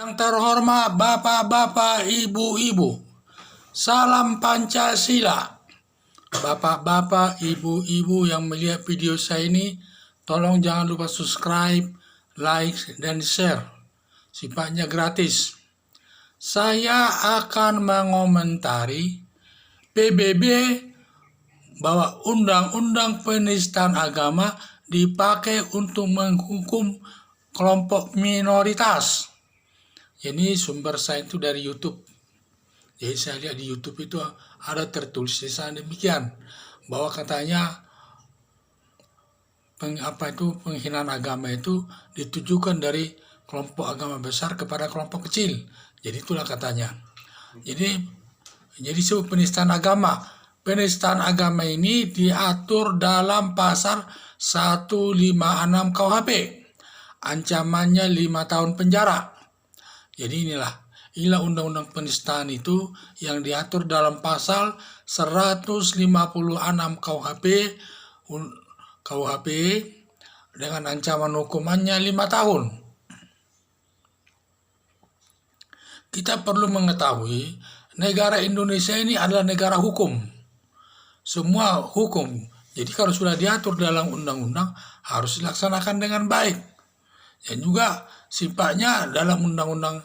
Yang terhormat Bapak-Bapak, Ibu-Ibu, salam Pancasila. Bapak-bapak, Ibu-Ibu yang melihat video saya ini, tolong jangan lupa subscribe, like, dan share. Sifatnya gratis. Saya akan mengomentari PBB bahwa undang-undang penistaan agama dipakai untuk menghukum kelompok minoritas. Ini sumber saya itu dari YouTube. Jadi saya lihat di YouTube itu ada tertulis di sana demikian, bahwa katanya penghinaan agama itu ditujukan dari kelompok agama besar kepada kelompok kecil. Jadi itulah katanya. Jadi sebut penistaan agama. Penistaan agama ini diatur dalam pasal 156 KUHP. Ancamannya 5 tahun penjara. Jadi inilah undang-undang penistaan itu yang diatur dalam pasal 156 KUHP dengan ancaman hukumannya 5 tahun. Kita perlu mengetahui negara Indonesia ini adalah negara hukum. Semua hukum. Jadi kalau sudah diatur dalam undang-undang harus dilaksanakan dengan baik. Dan juga sifatnya dalam undang-undang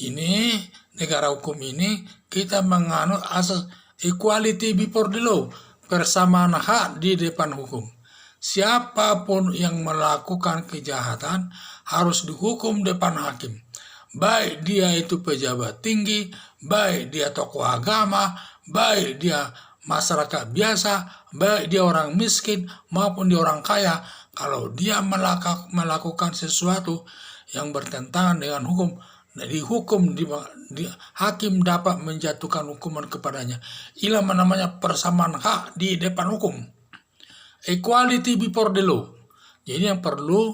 ini, negara hukum ini, kita menganut asas equality before the law, persamaan hak di depan hukum. Siapapun yang melakukan kejahatan harus dihukum depan hakim. Baik dia itu pejabat tinggi, baik dia tokoh agama, baik dia masyarakat biasa, baik dia orang miskin maupun dia orang kaya. Kalau dia melakukan sesuatu yang bertentangan dengan hukum, dihukum, hakim dapat menjatuhkan hukuman kepadanya. Inilah namanya persamaan hak di depan hukum. Equality before the law. Jadi yang perlu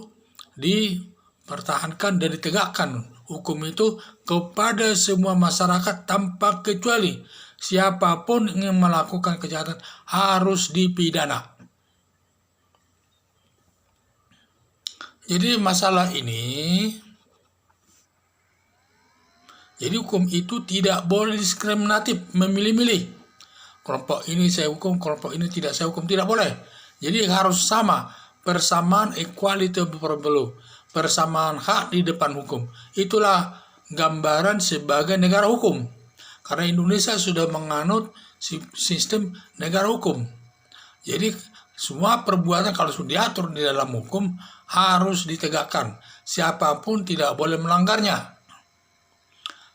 dipertahankan dan ditegakkan hukum itu kepada semua masyarakat tanpa kecuali. Siapapun yang melakukan kejahatan harus dipidana. Jadi masalah ini, jadi hukum itu tidak boleh diskriminatif, memilih-milih. Kelompok ini saya hukum, kelompok ini tidak saya hukum, tidak boleh. Jadi harus sama, persamaan equality before the law, persamaan hak di depan hukum. Itulah gambaran sebagai negara hukum. Karena Indonesia sudah menganut sistem negara hukum. Jadi semua perbuatan kalau sudah diatur di dalam hukum harus ditegakkan. Siapapun tidak boleh melanggarnya.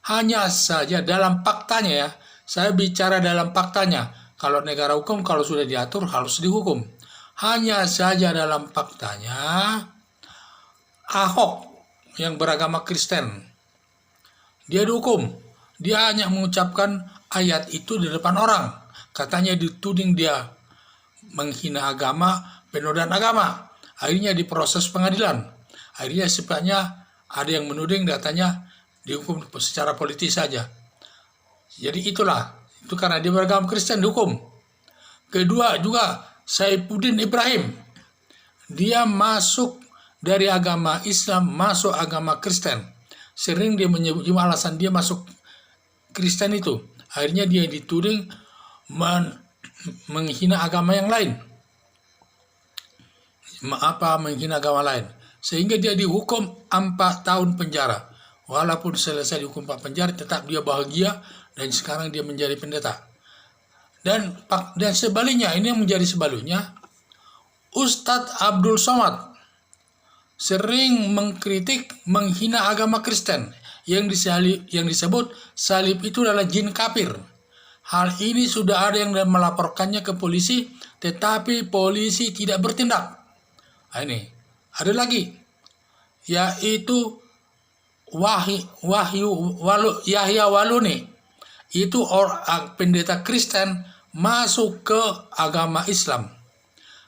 Hanya saja dalam faktanya ya, saya bicara dalam faktanya. Kalau negara hukum kalau sudah diatur harus dihukum. Hanya saja dalam faktanya, Ahok yang beragama Kristen, dia dihukum. Dia hanya mengucapkan ayat itu di depan orang. Katanya dituding dia menghina agama, penodaan agama. Akhirnya diproses pengadilan. Akhirnya sifatnya ada yang menuding, datanya dihukum secara politis saja. Jadi itulah, itu karena dia beragama Kristen dihukum. Kedua juga Saifuddin Ibrahim. Dia masuk dari agama Islam masuk agama Kristen. Sering dia menyebut alasan dia masuk Kristen itu. Akhirnya dia dituding menghina agama yang lain. Menghina agama lain. Sehingga dia dihukum 4 tahun penjara. Walaupun selesai dihukum 4 penjara, tetap dia bahagia dan sekarang dia menjadi pendeta. Dan sebaliknya, ini yang menjadi sebaliknya, Ustadz Abdul Somad sering mengkritik, menghina agama Kristen yang disebut salib itu adalah jin kafir. Hal ini sudah ada yang melaporkannya ke polisi, tetapi polisi tidak bertindak. Nah, ini ada lagi, yaitu Yahya Waluni. Itu pendeta Kristen masuk ke agama Islam.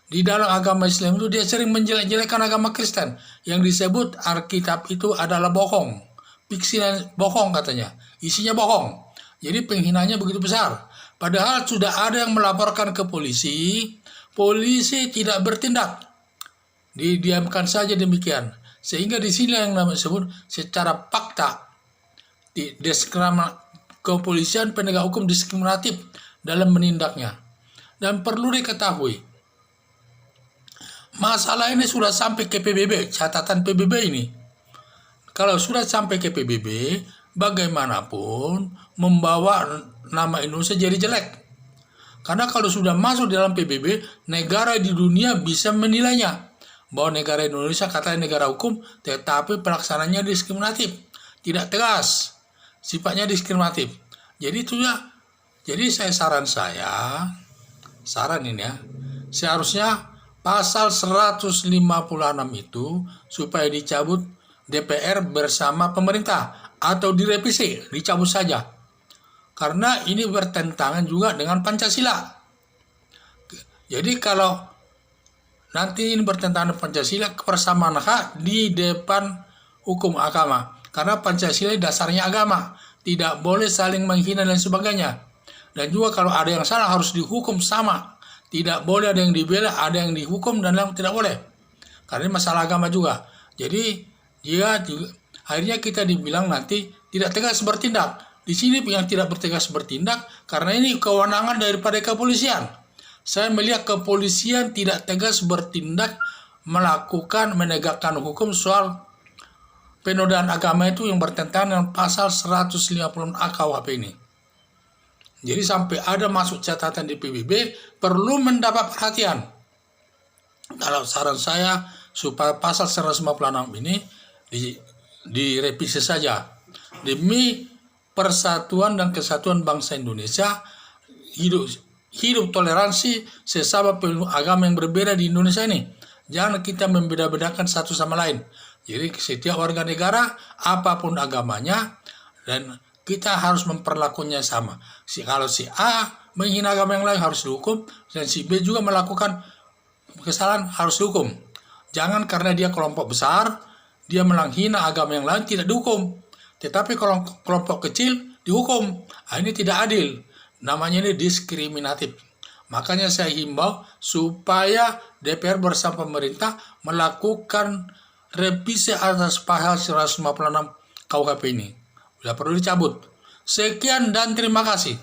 Di dalam agama Islam itu dia sering menjelek-jelekan agama Kristen. Yang disebut Alkitab itu adalah bohong. Fiksi dan bohong katanya. Isinya bohong. Jadi penghinanya begitu besar. Padahal sudah ada yang melaporkan ke polisi. Polisi tidak bertindak. Didiamkan saja demikian. Sehingga di sini yang namanya disebut secara fakta. kepolisian penegak hukum diskriminatif dalam menindaknya. Dan perlu diketahui, masalah ini sudah sampai ke PBB, catatan PBB ini. Kalau sudah sampai ke PBB, bagaimanapun membawa nama Indonesia jadi jelek. Karena kalau sudah masuk dalam PBB, negara di dunia bisa menilainya bahwa negara Indonesia katanya negara hukum, tetapi pelaksananya diskriminatif, tidak tegas, sifatnya diskriminatif. Jadi itu ya. Jadi saran ini ya, seharusnya pasal 156 itu supaya dicabut DPR bersama pemerintah atau direvisi, dicabut saja. Karena ini bertentangan juga dengan Pancasila. Jadi kalau nanti ini bertentangan dengan Pancasila, kebersamaan hak di depan hukum agama. Karena Pancasila dasarnya agama, tidak boleh saling menghina dan sebagainya. Dan juga kalau ada yang salah harus dihukum sama. Tidak boleh ada yang dibela, ada yang dihukum, dan yang tidak boleh. Karena ini masalah agama juga. Jadi akhirnya kita dibilang nanti tidak tegas bertindak. Di sini yang tidak bertegas bertindak karena ini kewenangan daripada kepolisian. Saya melihat kepolisian tidak tegas bertindak menegakkan hukum soal penodaan agama itu yang bertentangan dengan pasal 156 KUHP ini. Jadi sampai ada masuk catatan di PBB perlu mendapat perhatian. Kalau saran saya supaya pasal 156 ini direvisi saja demi persatuan dan kesatuan bangsa Indonesia, hidup toleransi sesama agama yang berbeda di Indonesia ini. Jangan kita membeda-bedakan satu sama lain. Jadi setiap warga negara apapun agamanya dan kita harus memperlakukannya sama. Kalau si A menghina agama yang lain harus dihukum, dan si B juga melakukan kesalahan harus dihukum. Jangan karena dia kelompok besar, dia menghina agama yang lain tidak dihukum. Tetapi kalau kelompok kecil dihukum. Ini tidak adil. Namanya ini diskriminatif. Makanya saya himbau supaya DPR bersama pemerintah melakukan revisi atas pasal 156 KUHP ini. Sudah perlu dicabut. Sekian dan terima kasih.